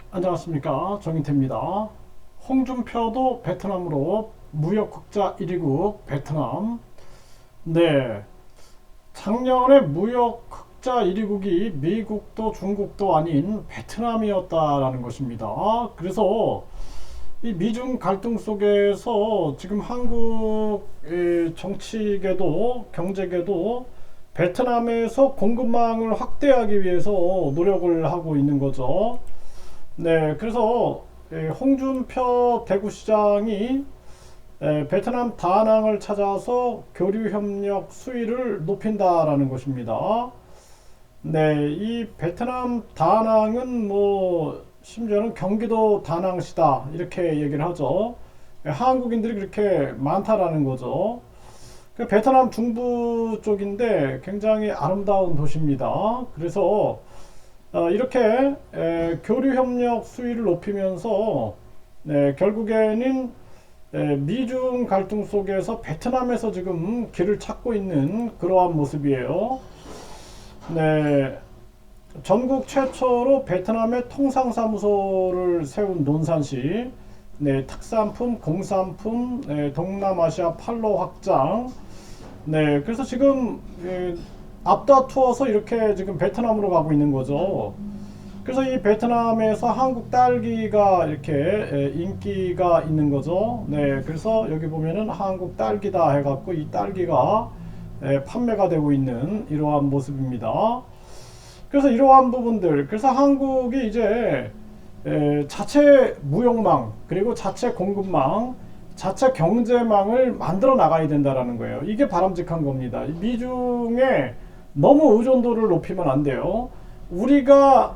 안녕하십니까, 정인태입니다. 홍준표도 베트남으로 무역흑자 1위국 베트남. 네, 작년에 무역흑자 1위국이 미국도 중국도 아닌 베트남이었다라는 것입니다. 그래서 이 미중 갈등 속에서 지금 한국의 정치계도 경제계도 베트남에서 공급망을 확대하기 위해서 노력을 하고 있는 거죠. 네, 그래서 홍준표 대구시장이 베트남 다낭을 찾아서 교류 협력 수위를 높인다라는 것입니다. 네, 이 베트남 다낭은 뭐 심지어는 경기도 다낭시다 이렇게 얘기를 하죠. 한국인들이 그렇게 많다라는 거죠. 베트남 중부 쪽인데 굉장히 아름다운 도시입니다. 그래서 이렇게 교류 협력 수위를 높이면서 결국에는 미중 갈등 속에서 베트남에서 지금 길을 찾고 있는 그러한 모습이에요. 네, 전국 최초로 베트남의 통상사무소를 세운 논산시, 네, 특산품, 공산품, 동남아시아 판로 확장. 네, 그래서 지금 앞다투어서 이렇게 지금 베트남으로 가고 있는 거죠. 그래서 이 베트남에서 한국 딸기가 이렇게 인기가 있는 거죠. 네, 그래서 여기 보면은 한국 딸기다 해갖고 이 딸기가 판매가 되고 있는 이러한 모습입니다. 그래서 이러한 부분들, 그래서 한국이 이제 자체 무역망 그리고 자체 공급망 자체 경제망을 만들어 나가야 된다라는 거예요. 이게 바람직한 겁니다. 미중에 너무 의존도를 높이면 안 돼요. 우리가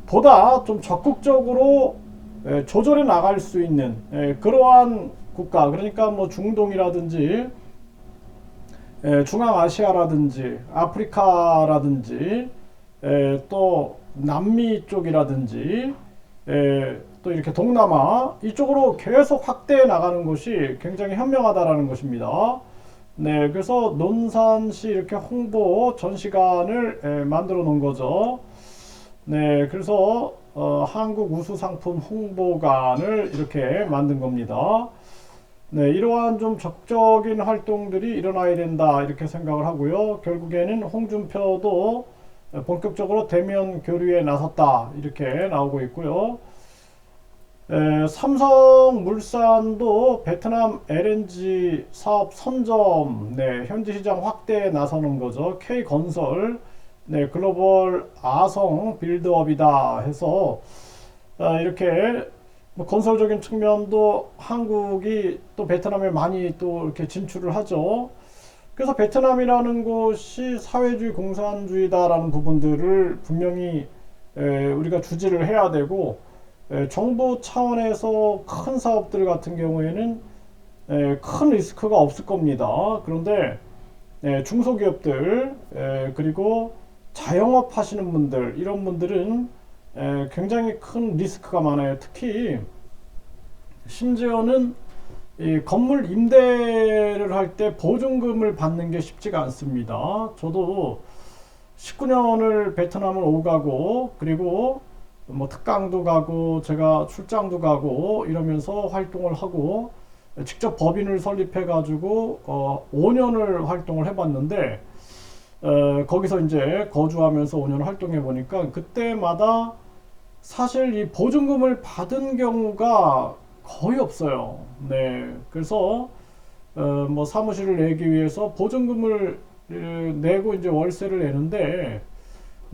보다 좀 적극적으로 조절해 나갈 수 있는 그러한 국가, 그러니까 뭐 중동이라든지 중앙아시아라든지 아프리카라든지 또 남미 쪽이라든지 또 이렇게 동남아 이쪽으로 계속 확대해 나가는 것이 굉장히 현명하다라는 것입니다. 네, 그래서 논산시 이렇게 홍보 전시관을 만들어 놓은 거죠. 네, 그래서 한국 우수상품 홍보관을 이렇게 만든 겁니다. 네, 이러한 좀 적극적인 활동들이 일어나야 된다 이렇게 생각을 하고요. 결국에는 홍준표도 본격적으로 대면 교류에 나섰다 이렇게 나오고 있고요. 삼성물산도 베트남 LNG 사업 선점, 네, 현지 시장 확대에 나서는 거죠. K건설, 네, 글로벌 아성 빌드업이다 해서 이렇게 뭐 건설적인 측면도 한국이 또 베트남에 많이 또 이렇게 진출을 하죠. 그래서 베트남이라는 곳이 사회주의 공산주의다라는 부분들을 분명히 우리가 주지를 해야 되고, 정부 차원에서 큰 사업들 같은 경우에는 큰 리스크가 없을 겁니다. 그런데 중소기업들 그리고 자영업 하시는 분들 이런 분들은 굉장히 큰 리스크가 많아요. 특히 심지어는 이 건물 임대를 할 때 보증금을 받는 게 쉽지가 않습니다. 저도 19년을 베트남을 오가고 그리고 뭐 특강도 가고 제가 출장도 가고 이러면서 활동을 하고 직접 법인을 설립해 가지고 5년을 활동을 해봤는데 거기서 이제 거주하면서 5년 활동해 보니까 그때마다 사실 이 보증금을 받은 경우가 거의 없어요. 네, 그래서 뭐 사무실을 내기 위해서 보증금을 내고 이제 월세를 내는데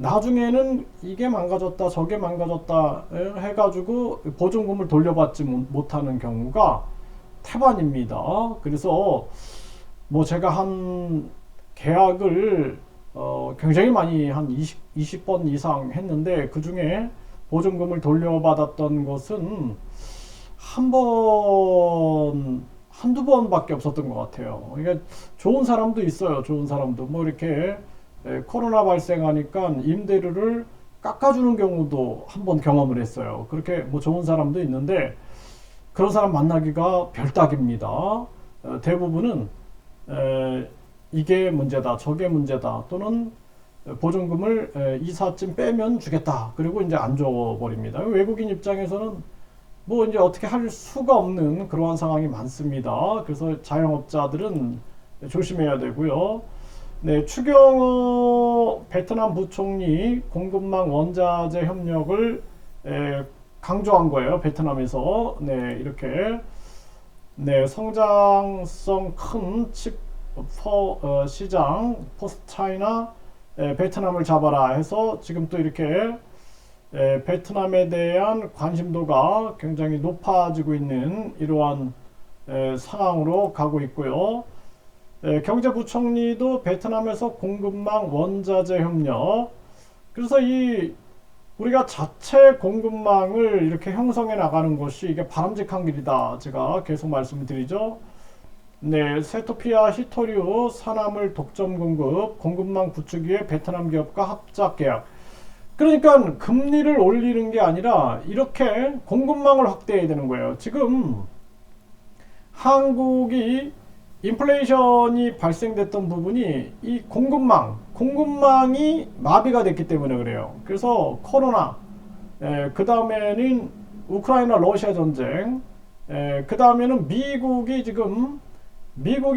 나중에는 이게 망가졌다 저게 망가졌다 해가지고 보증금을 돌려받지 못하는 경우가 태반입니다. 그래서 뭐 제가 한 계약을 굉장히 많이 한 20번 이상 했는데 그 중에 보증금을 돌려받았던 것은 한 번, 한두 번밖에 없었던 것 같아요. 그러니까 좋은 사람도 있어요. 좋은 사람도. 뭐 이렇게 코로나 발생하니까 임대료를 깎아주는 경우도 한 번 경험을 했어요. 그렇게 뭐 좋은 사람도 있는데 그런 사람 만나기가 별따기입니다. 대부분은 이게 문제다, 저게 문제다, 또는 보증금을 이사쯤 빼면 주겠다. 그리고 이제 안 줘버립니다. 외국인 입장에서는 뭐 이제 어떻게 할 수가 없는 그러한 상황이 많습니다. 그래서 자영업자들은 조심해야 되고요. 네, 추경호 베트남 부총리 공급망 원자재 협력을 강조한 거예요. 베트남에서. 네, 이렇게 네, 성장성 큰 칩 시장 포스트 차이나 베트남을 잡아라 해서 지금 또 이렇게 베트남에 대한 관심도가 굉장히 높아지고 있는 이러한 상황으로 가고 있고요. 경제부총리도 베트남에서 공급망 원자재 협력, 그래서 이 우리가 자체 공급망을 이렇게 형성해 나가는 것이 이게 바람직한 길이다. 제가 계속 말씀드리죠. 네, 세토피아 히토류 산화물 독점 공급망 구축 위해 베트남 기업과 합작 계약. 그러니까 금리를 올리는 게 아니라 이렇게 공급망을 확대해야 되는 거예요. 지금 한국이 인플레이션이 발생됐던 부분이 이 공급망이 마비가 됐기 때문에 그래요. 그래서 코로나, 그 다음에는 우크라이나 러시아 전쟁, 그 다음에는 미국이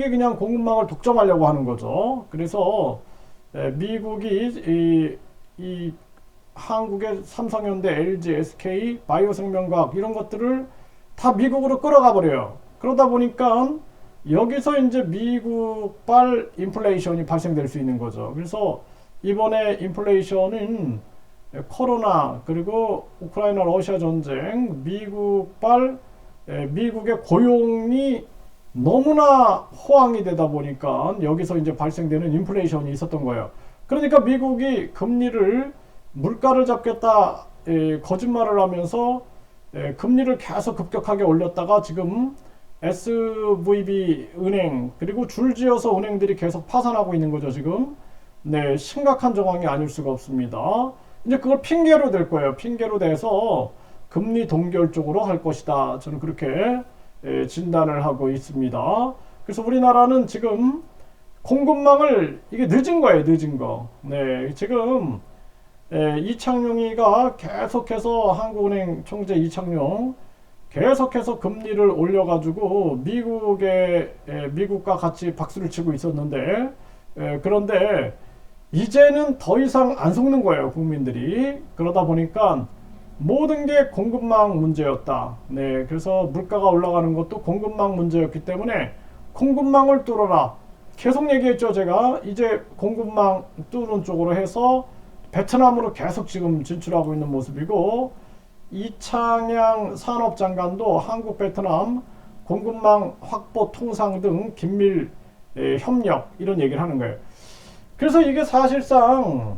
그냥 공급망을 독점하려고 하는 거죠. 그래서 미국이 이 한국의 삼성현대, LG, SK, 바이오생명과학 이런 것들을 다 미국으로 끌어가 버려요. 그러다 보니까 여기서 이제 미국발 인플레이션이 발생될 수 있는 거죠. 그래서 이번에 인플레이션은 코로나 그리고 우크라이나 러시아 전쟁 미국의 고용이 너무나 호황이 되다 보니까 여기서 이제 발생되는 인플레이션이 있었던 거예요. 그러니까 미국이 물가를 잡겠다 거짓말을 하면서 금리를 계속 급격하게 올렸다가 지금 SVB 은행 그리고 줄지어서 은행들이 계속 파산하고 있는 거죠. 지금 네, 심각한 정황이 아닐 수가 없습니다. 이제 그걸 핑계로 댈 거예요. 핑계로 대서 금리 동결 쪽으로 할 것이다. 저는 그렇게 진단을 하고 있습니다. 그래서 우리나라는 지금 공급망을 이게 늦은 거예요. 늦은 거. 네, 지금 이창용이가 계속해서 한국은행 총재 이창용 계속해서 금리를 올려가지고 미국과 같이 박수를 치고 있었는데 그런데 이제는 더 이상 안 속는 거예요. 국민들이. 그러다 보니까 모든 게 공급망 문제였다. 네, 그래서 물가가 올라가는 것도 공급망 문제였기 때문에 공급망을 뚫어라. 계속 얘기했죠. 제가 이제 공급망 뚫는 쪽으로 해서 베트남으로 계속 지금 진출하고 있는 모습이고 이창양 산업장관도 한국 베트남 공급망 확보 통상 등 긴밀 협력 이런 얘기를 하는 거예요. 그래서 이게 사실상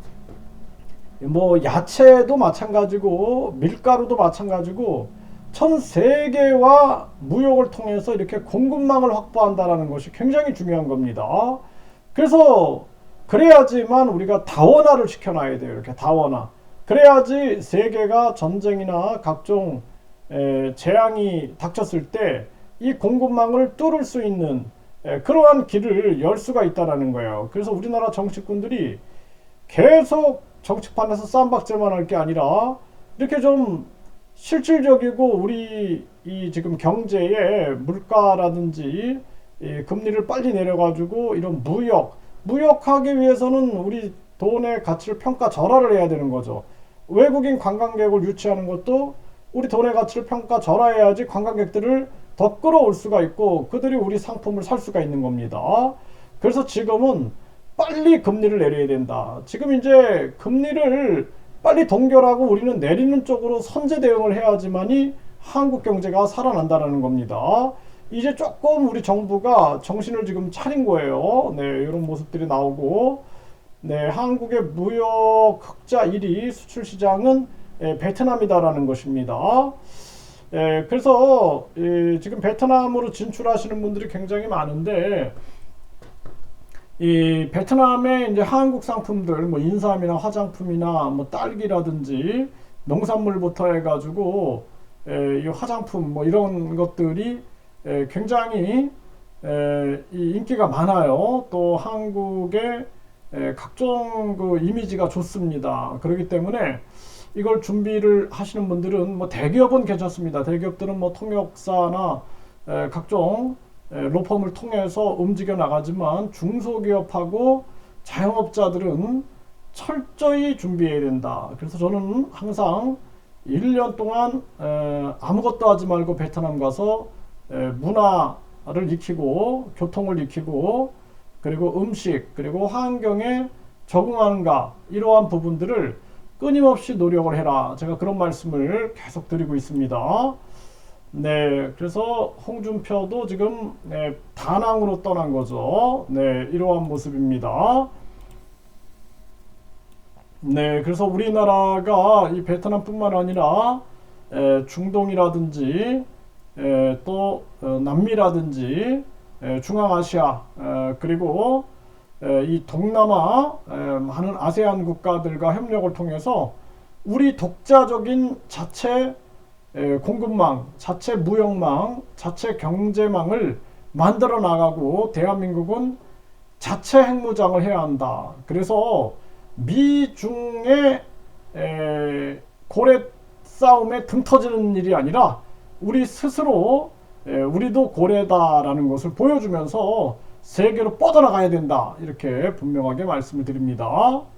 뭐 야채도 마찬가지고 밀가루도 마찬가지고 전 세계와 무역을 통해서 이렇게 공급망을 확보한다는 것이 굉장히 중요한 겁니다. 그래서 그래야지만 우리가 다원화를 시켜놔야 돼요. 이렇게 다원화. 그래야지 세계가 전쟁이나 각종 재앙이 닥쳤을 때 이 공급망을 뚫을 수 있는 그러한 길을 열 수가 있다는 거예요. 그래서 우리나라 정치꾼들이 계속 정치판에서 쌈박질만 할 게 아니라 이렇게 좀 실질적이고 우리 이 지금 경제의 물가라든지 금리를 빨리 내려가지고 이런 무역하기 위해서는 우리 돈의 가치를 평가절하를 해야 되는 거죠. 외국인 관광객을 유치하는 것도 우리 돈의 가치를 평가절하해야지 관광객들을 더 끌어올 수가 있고 그들이 우리 상품을 살 수가 있는 겁니다. 그래서 지금은 빨리 금리를 내려야 된다. 지금 이제 금리를 빨리 동결하고 우리는 내리는 쪽으로 선제 대응을 해야지만이 한국 경제가 살아난다는 겁니다. 이제 조금 우리 정부가 정신을 지금 차린 거예요. 네, 이런 모습들이 나오고 네, 한국의 무역 흑자 1위 수출 시장은 베트남이다라는 것입니다. 그래서 지금 베트남으로 진출하시는 분들이 굉장히 많은데 이 베트남의 이제 한국 상품들 뭐 인삼이나 화장품이나 뭐 딸기라든지 농산물부터 해가지고 이 화장품 뭐 이런 것들이 굉장히 이 인기가 많아요. 또 한국의 각종 그 이미지가 좋습니다. 그렇기 때문에 이걸 준비를 하시는 분들은 뭐 대기업은 괜찮습니다. 대기업들은 뭐 통역사나 각종 로펌을 통해서 움직여 나가지만 중소기업하고 자영업자들은 철저히 준비해야 된다. 그래서 저는 항상 1년 동안 아무것도 하지 말고 베트남 가서 문화를 익히고 교통을 익히고 그리고 음식 그리고 환경에 적응하는가 이러한 부분들을 끊임없이 노력을 해라. 제가 그런 말씀을 계속 드리고 있습니다. 네, 그래서 홍준표도 지금 다낭으로 떠난 거죠. 네, 이러한 모습입니다. 네, 그래서 우리나라가 이 베트남뿐만 아니라 중동이라든지 또 남미라든지 중앙아시아 그리고 이 동남아 많은 아세안 국가들과 협력을 통해서 우리 독자적인 자체 공급망, 자체 무역망, 자체 경제망을 만들어 나가고 대한민국은 자체 핵무장을 해야 한다. 그래서 미중의 고래 싸움에 등 터지는 일이 아니라 우리 스스로 우리도 고래다라는 것을 보여주면서 세계로 뻗어나가야 된다. 이렇게 분명하게 말씀을 드립니다.